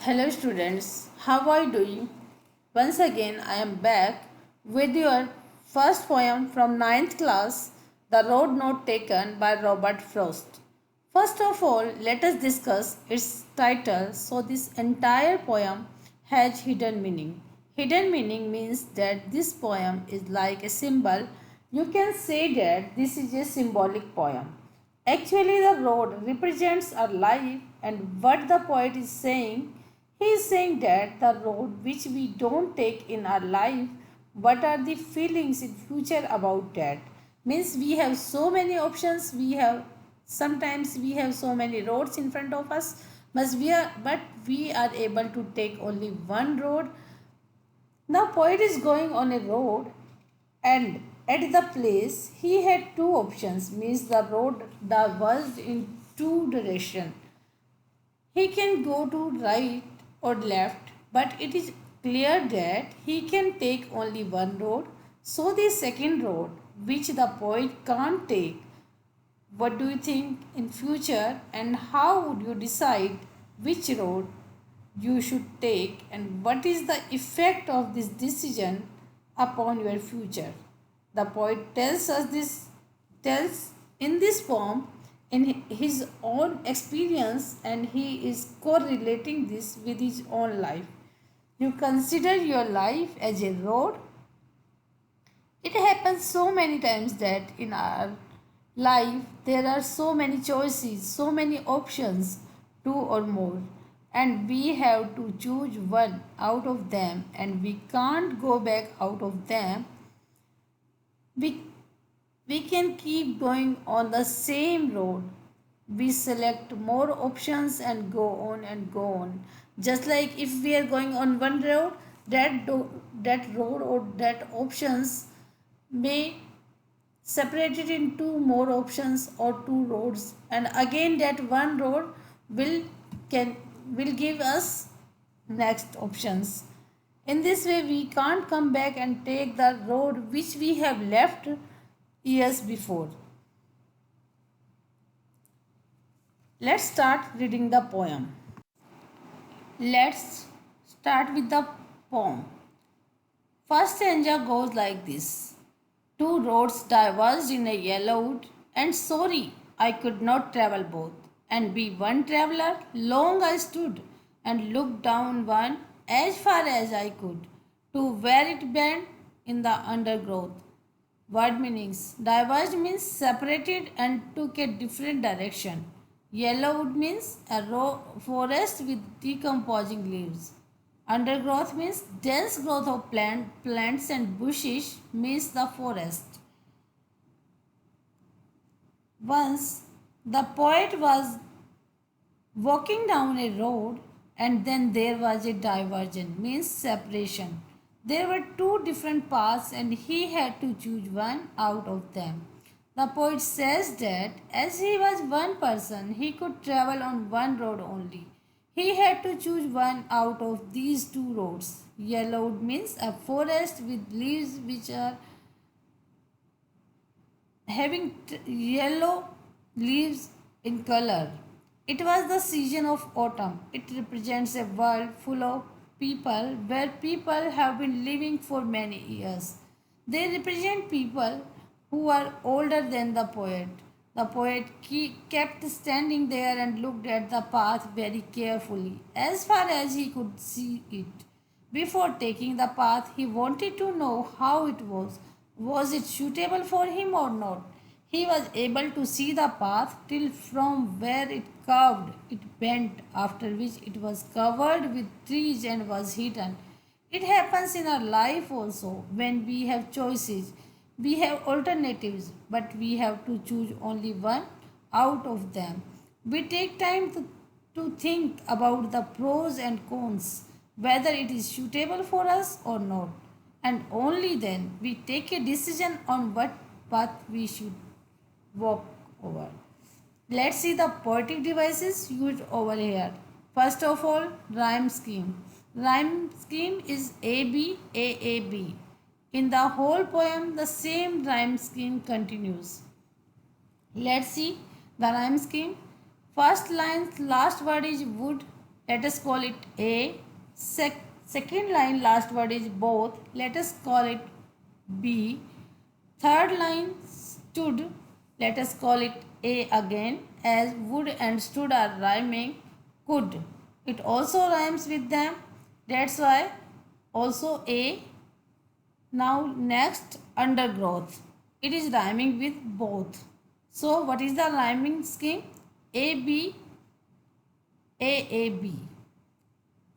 Hello students, how are you doing? Once again I am back with your first poem from ninth class, The Road Not Taken by Robert Frost. First of all, let us discuss its title. So this entire poem has hidden meaning. Hidden meaning means that this poem is like a symbol. You can say that this is a symbolic poem. Actually, the road represents our life, and what the poet is saying, he is saying that the road which we don't take in our life, what are the feelings in future about that? Means we have so many options, we have sometimes we have so many roads in front of us, but we are able to take only one road. Now, poet is going on a road, and at the place he had two options. Means the road diverged in two direction. He can go to right or left, but it is clear that he can take only one road. So the second road, which the poet can't take, what do you think in future, and how would you decide which road you should take, and what is the effect of this decision upon your future? The poet tells in this poem in his own experience, and he is correlating this with his own life. You consider your life as a road. It happens so many times that in our life there are so many choices, so many options, two or more, and we have to choose one out of them, and we can't go back out of them. We we can keep going on the same road. We select more options and go on. Just like if we are going on one road, that road or that options may separate it in two more options or two roads, and again that one road will can will give us next options. In this way we can't come back and take the road which we have left years before. Let's start reading the poem. Let's start with the poem. First stanza goes like this. Two roads diverged in a yellow wood, and sorry I could not travel both. And be one traveller, long I stood, and looked down one as far as I could, to where it bent in the undergrowth. Word meanings. Diverged means separated and took a different direction. Yellowwood means a forest with decomposing leaves. Undergrowth means dense growth of plants, and bushes means the forest. Once the poet was walking down a road, and then there was a diversion, means separation. There were two different paths, and he had to choose one out of them. The poet says that as he was one person, he could travel on one road only. He had to choose one out of these two roads. Yellowwood means a forest with leaves which are having yellow leaves in color. It was the season of autumn. It represents a world full of people where people have been living for many years. They represent people who are older than the poet. The poet kept standing there and looked at the path very carefully, as far as he could see it. Before taking the path, he wanted to know how it was. Was it suitable for him or not? He was able to see the path till from where it curved, it bent, after which it was covered with trees and was hidden. It happens in our life also when we have choices. We have alternatives, but we have to choose only one out of them. We take time to think about the pros and cons, whether it is suitable for us or not, and only then we take a decision on what path we should walk over. Let's see the poetic devices used over here. First of all, rhyme scheme. Rhyme scheme is AB, AAB. In the whole poem, the same rhyme scheme continues. Let's see the rhyme scheme. First line's last word is wood. Let us call it A. Second line last word is both. Let us call it B. Third line stood. Let us call it A again, as would and stood are rhyming. Could. It also rhymes with them. That's why also A. Now next, undergrowth. It is rhyming with both. So what is the rhyming scheme? A B A A B.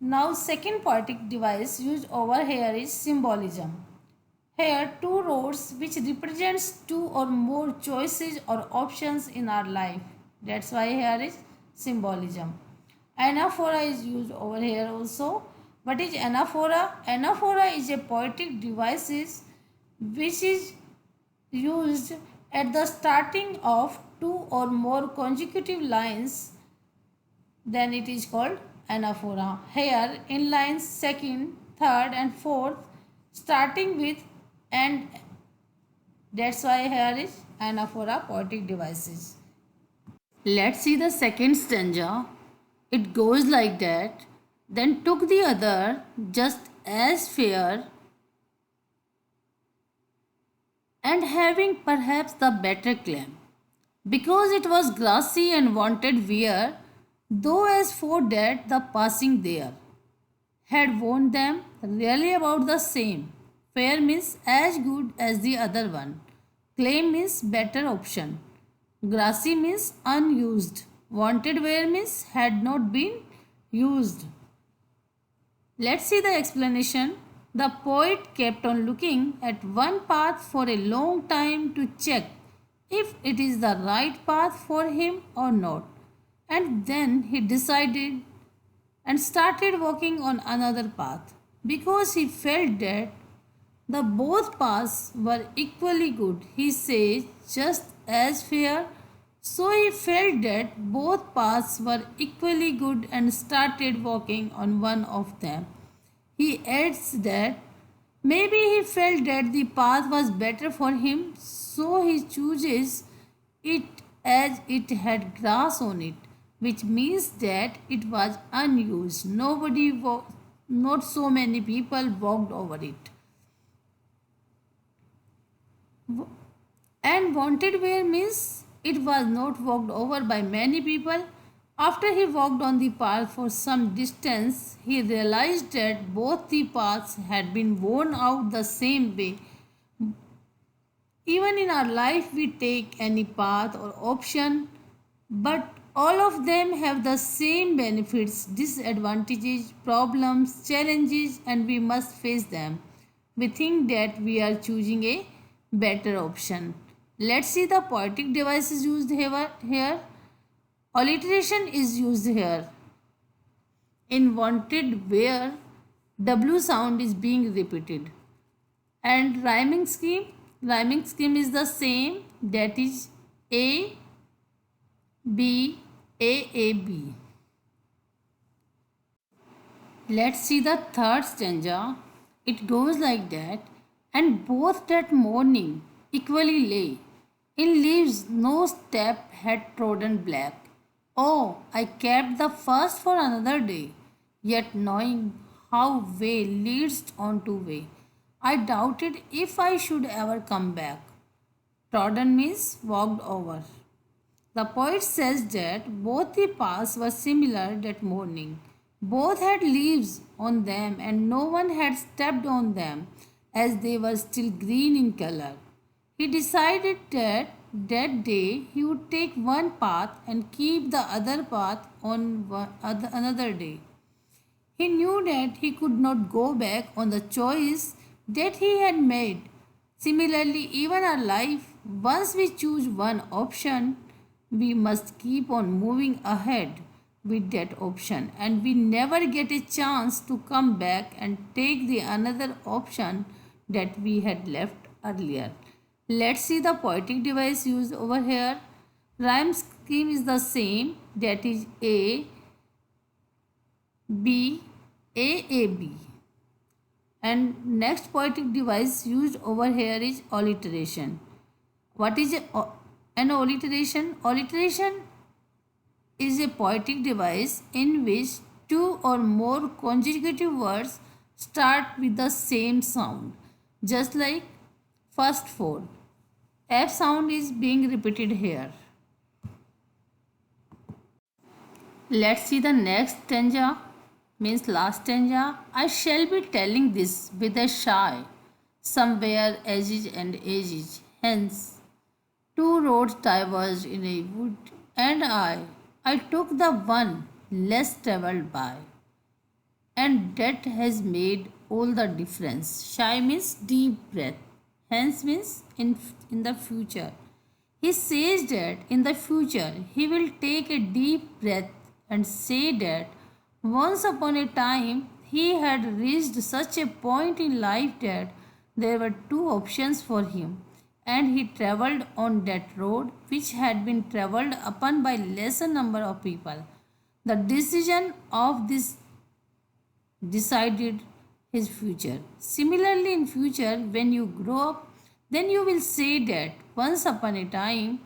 Now second poetic device used over here is symbolism. Here two roads which represents two or more choices or options in our life. That's why here is symbolism. Anaphora is used over here also. What is anaphora? Anaphora is a poetic device which is used at the starting of two or more consecutive lines, then it is called anaphora. Here in lines second, third and fourth starting with and, that's why here is anaphora poetic devices. Let's see the second stanza. It goes like that. Then took the other just as fair, and having perhaps the better claim, because it was grassy and wanted wear, though as for that the passing there had warned them really about the same. Fair means as good as the other one. Claim means better option. Grassy means unused. Wanted wear means had not been used. Let's see the explanation. The poet kept on looking at one path for a long time to check if it is the right path for him or not. And then he decided and started walking on another path because he felt that the both paths were equally good. He says just as fair. So he felt that both paths were equally good and started walking on one of them. He adds that maybe he felt that the path was better for him, so he chooses it as it had grass on it, which means that it was unused. Not so many people walked over it. And wanted wear means it was not walked over by many people. After he walked on the path for some distance, he realized that both the paths had been worn out the same way. Even in our life, we take any path or option, but all of them have the same benefits, disadvantages, problems, challenges, and we must face them. We think that we are choosing a better option. Let's see the poetic devices used here. Alliteration is used here. In wanted where W sound is being repeated. And rhyming scheme is the same, that is A B A A B. Let's see the third stanza. It goes like that. And both that morning equally lay. In leaves no step had trodden black. Oh, I kept the first for another day, yet knowing how way leads on to way, I doubted if I should ever come back. Trodden means walked over. The poet says that both the paths were similar that morning. Both had leaves on them and no one had stepped on them as they were still green in color. He decided that that day he would take one path and keep the other path on another day. He knew that he could not go back on the choice that he had made. Similarly, even our life, once we choose one option, we must keep on moving ahead with that option, and we never get a chance to come back and take the another option that we had left earlier. Let's see the poetic device used over here. Rhyme scheme is the same, that is A B A A B. And next poetic device used over here is alliteration. What is an alliteration? Alliteration is a poetic device in which two or more consecutive words start with the same sound, just like first four. F sound is being repeated here. Let's see the next stanza, means last stanza. I shall be telling this with a shy, somewhere edges and edges. Hence, two roads diverged in a wood, and I took the one less travelled by. And that has made all the difference. Shy means deep breath. Hence means in the future. He says that in the future he will take a deep breath and say that once upon a time he had reached such a point in life that there were two options for him, and he travelled on that road which had been travelled upon by lesser number of people. The decision of this decided his future. Similarly, in future, when you grow up, then you will say that once upon a time,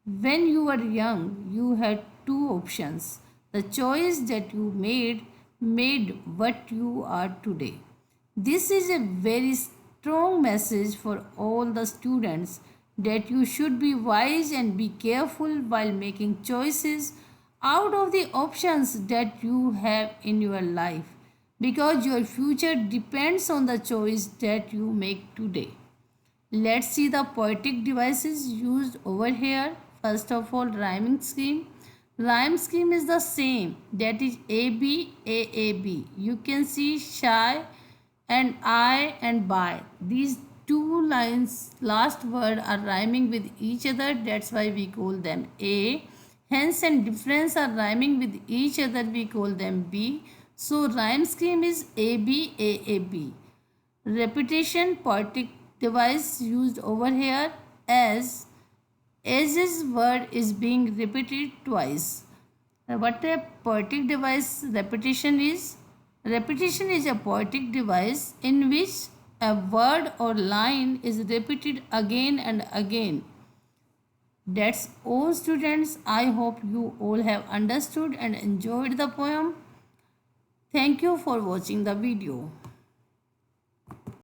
when you were young, you had two options. The choice that you made what you are today. This is a very strong message for all the students that you should be wise and be careful while making choices out of the options that you have in your life, because your future depends on the choice that you make today. Let's see the poetic devices used over here. First of all, rhyming scheme. Rhyme scheme is the same, that is AB, AAB. You can see shy and I and by. These two lines, last word, are rhyming with each other. That's why we call them A. Hence and difference are rhyming with each other. We call them B. So rhyme scheme is AB, AAB. Repetition poetic device used over here as his word is being repeated twice. What a poetic device repetition is? Repetition is a poetic device in which a word or line is repeated again and again. That's all, students. I hope you all have understood and enjoyed the poem. Thank you for watching the video.